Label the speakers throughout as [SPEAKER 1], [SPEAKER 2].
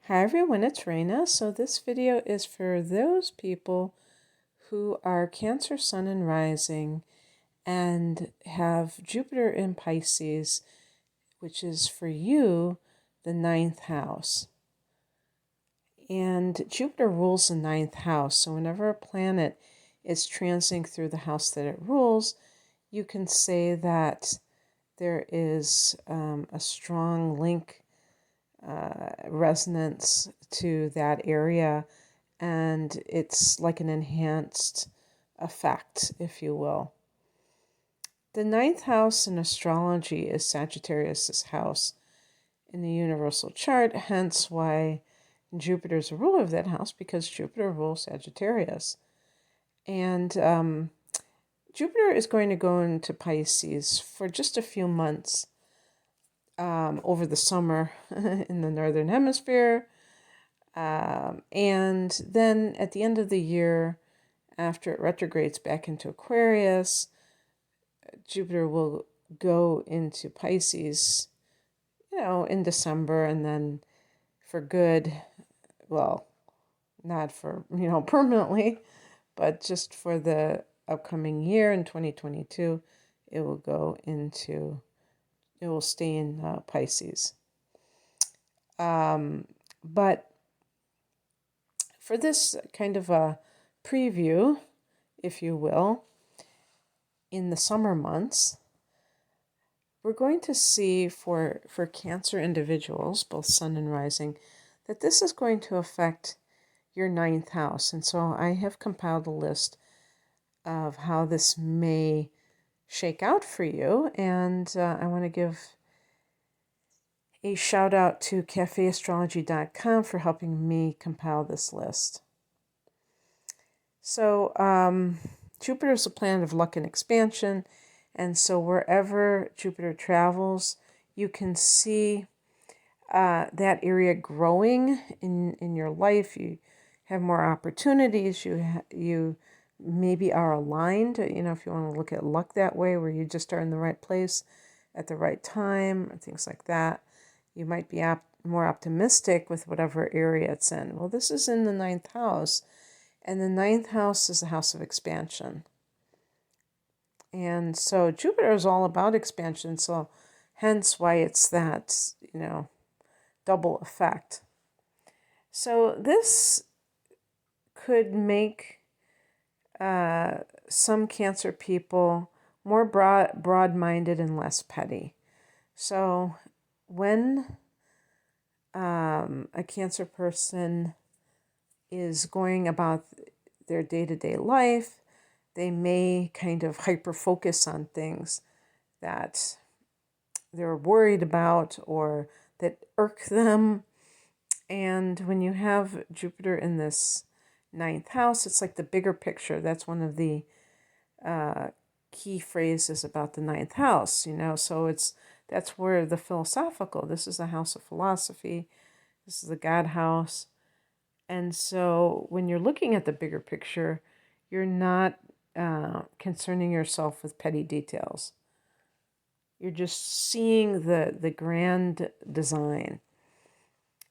[SPEAKER 1] Hi everyone, it's Raina. So this video is for those people who are Cancer Sun and Rising and have Jupiter in Pisces, which is for you the ninth house. And Jupiter rules the ninth house. So whenever a planet is transiting through the house that it rules, you can say that there is a strong link, resonance to that area, and it's like an enhanced effect, if you will. The ninth house in astrology is Sagittarius's house in the universal chart, hence why Jupiter's a ruler of that house, because Jupiter rules Sagittarius. And Jupiter is going to go into Pisces for just a few months over the summer in the northern hemisphere. And then at the end of the year, after it retrogrades back into Aquarius, Jupiter will go into Pisces, in December, and then for good, well, not for, permanently, but just for the upcoming year in 2022, it will stay in Pisces. But for this kind of a preview, if you will, in the summer months, we're going to see for Cancer individuals, both Sun and Rising, that this is going to affect your ninth house. And so I have compiled a list of how this may shake out for you. And I want to give a shout out to cafeastrology.com for helping me compile this list. So Jupiter is a planet of luck and expansion. And so wherever Jupiter travels, you can see that area growing in your life. You have more opportunities. You maybe are aligned, if you want to look at luck that way, where you just are in the right place at the right time, or things like that. You might be more optimistic with whatever area it's in. Well, this is in the ninth house, and the ninth house is the house of expansion. And so Jupiter is all about expansion, so hence why it's that, double effect. So this could make some Cancer people more broad-minded and less petty. So when a Cancer person is going about their day-to-day life, they may kind of hyper-focus on things that they're worried about or that irk them. And when you have Jupiter in this ninth house, it's like the bigger picture. That's one of the key phrases about the ninth house, so that's where the philosophical, this is the house of philosophy, this is the God house. And so when you're looking at the bigger picture, you're not concerning yourself with petty details. You're just seeing the grand design.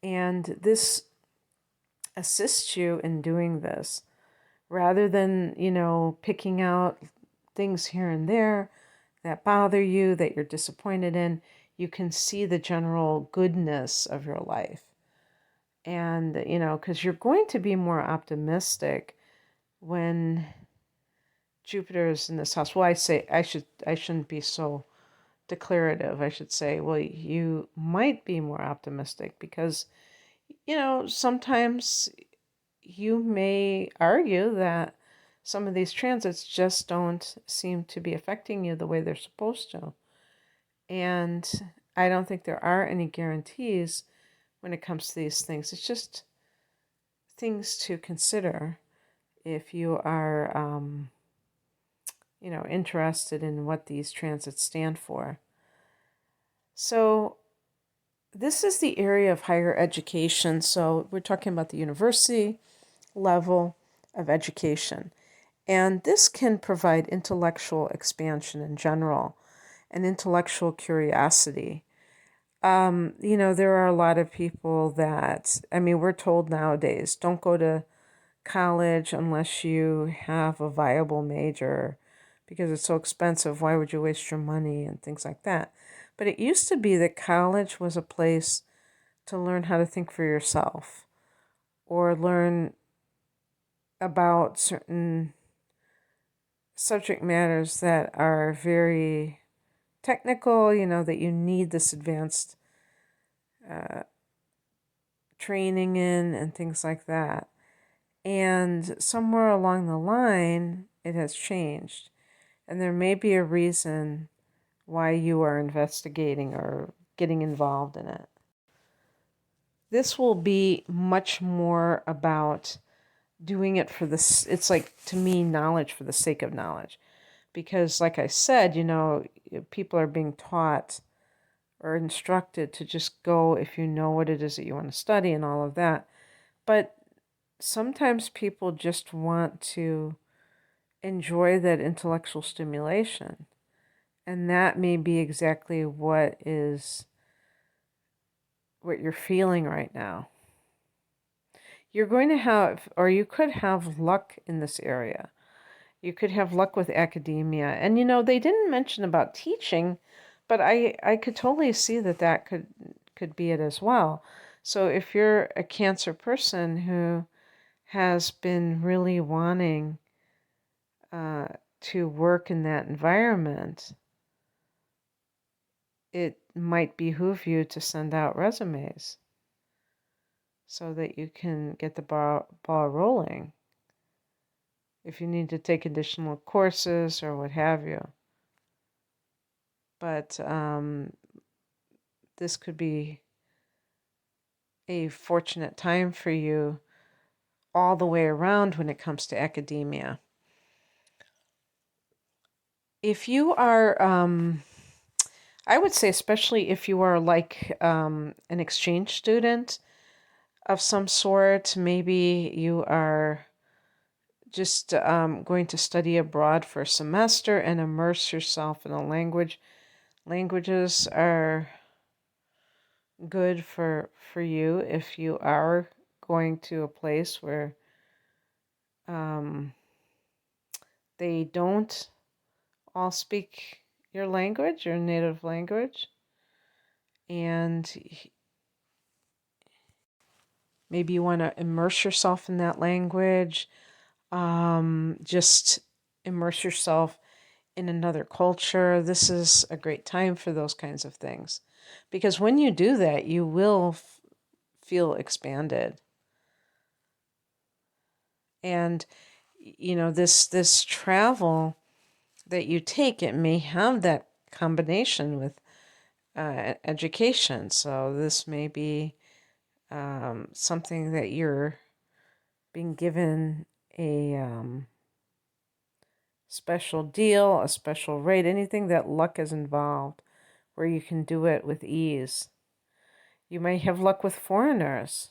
[SPEAKER 1] And this assists you in doing this, rather than, picking out things here and there that bother you, that you're disappointed in. You can see the general goodness of your life. And, because you're going to be more optimistic when Jupiter is in this house. Well, I shouldn't be so declarative. I should say, well, you might be more optimistic because, sometimes you may argue that some of these transits just don't seem to be affecting you the way they're supposed to. And I don't think there are any guarantees when it comes to these things. It's just things to consider if you are, interested in what these transits stand for. So this is the area of higher education. So we're talking about the university level of education. And this can provide intellectual expansion in general and intellectual curiosity. There are a lot of people that, we're told nowadays, don't go to college unless you have a viable major because it's so expensive. Why would you waste your money and things like that? But it used to be that college was a place to learn how to think for yourself or learn about certain subject matters that are very technical, that you need this advanced training in and things like that. And somewhere along the line, it has changed. And there may be a reason why you are investigating or getting involved in it. This will be much more about doing it for this. It's like, to me, knowledge for the sake of knowledge. Because, like I said, people are being taught or instructed to just go if you know what it is that you want to study and all of that. But sometimes people just want to enjoy that intellectual stimulation. And that may be exactly what you're feeling right now. You're going to have, or you could have luck in this area. You could have luck with academia. And, they didn't mention about teaching, but I could totally see that could be it as well. So if you're a Cancer person who has been really wanting to work in that environment, it might behoove you to send out resumes so that you can get the ball rolling if you need to take additional courses or what have you. But this could be a fortunate time for you all the way around when it comes to academia. If you are, I would say, especially if you are like an exchange student of some sort, maybe you are just going to study abroad for a semester and immerse yourself in a language. Languages are good for you if you are going to a place where they don't all speak your language, your native language. And maybe you want to immerse yourself in that language. Just immerse yourself in another culture. This is a great time for those kinds of things. Because when you do that, you will feel expanded. And, this travel that you take, it may have that combination with education. So this may be something that you're being given a special deal, a special rate, anything that luck is involved, where you can do it with ease. You may have luck with foreigners,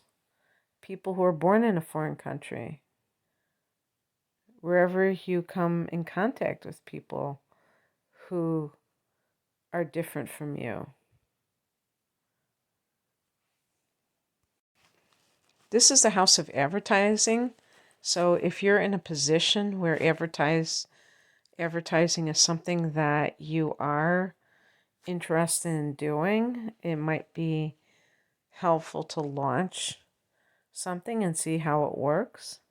[SPEAKER 1] people who are born in a foreign country. Wherever you come in contact with people who are different from you. This is the house of advertising. So if you're in a position where advertising is something that you are interested in doing, it might be helpful to launch something and see how it works.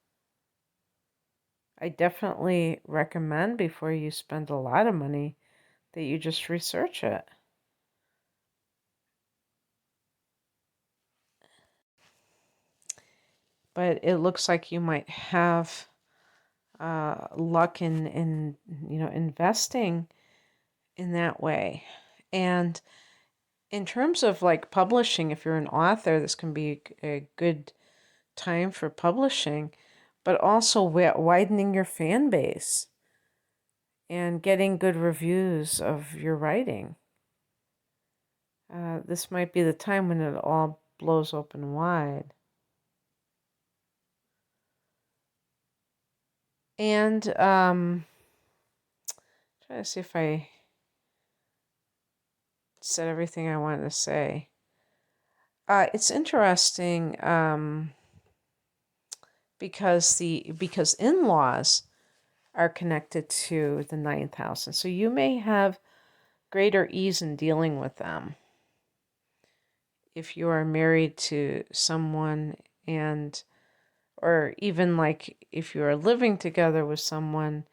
[SPEAKER 1] I definitely recommend, before you spend a lot of money, that you just research it. But it looks like you might have luck in investing in that way. And in terms of like publishing, if you're an author, this can be a good time for publishing, but also widening your fan base and getting good reviews of your writing. This might be the time when it all blows open wide. And try to see if I said everything I wanted to say. It's interesting because in-laws are connected to the ninth house, and so you may have greater ease in dealing with them if you are married to someone, and or even like if you are living together with someone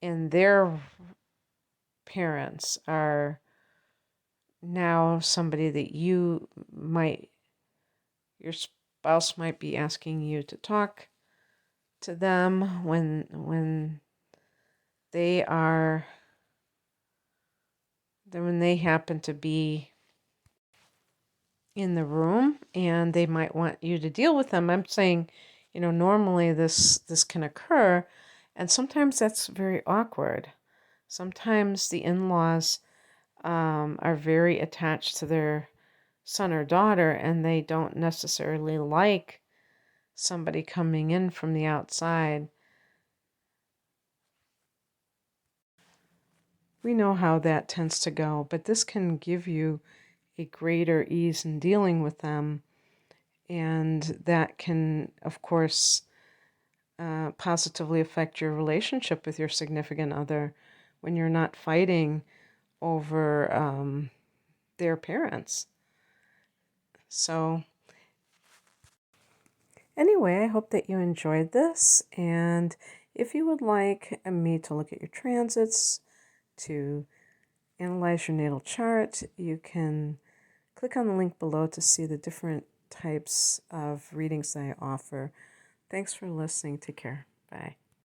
[SPEAKER 1] and their parents are now somebody that your spouse might be asking you to talk to them when they are when they happen to be in the room, and they might want you to deal with them. I'm saying, normally this can occur, and sometimes that's very awkward. Sometimes the in-laws are very attached to their son or daughter, and they don't necessarily like somebody coming in from the outside. We know how that tends to go, but this can give you a greater ease in dealing with them, and that can, of course, positively affect your relationship with your significant other when you're not fighting over their parents. So anyway, I hope that you enjoyed this, and if you would like me to look at your transits, to analyze your natal chart, you can click on the link below to see the different types of readings that I offer. Thanks for listening. Take care. Bye.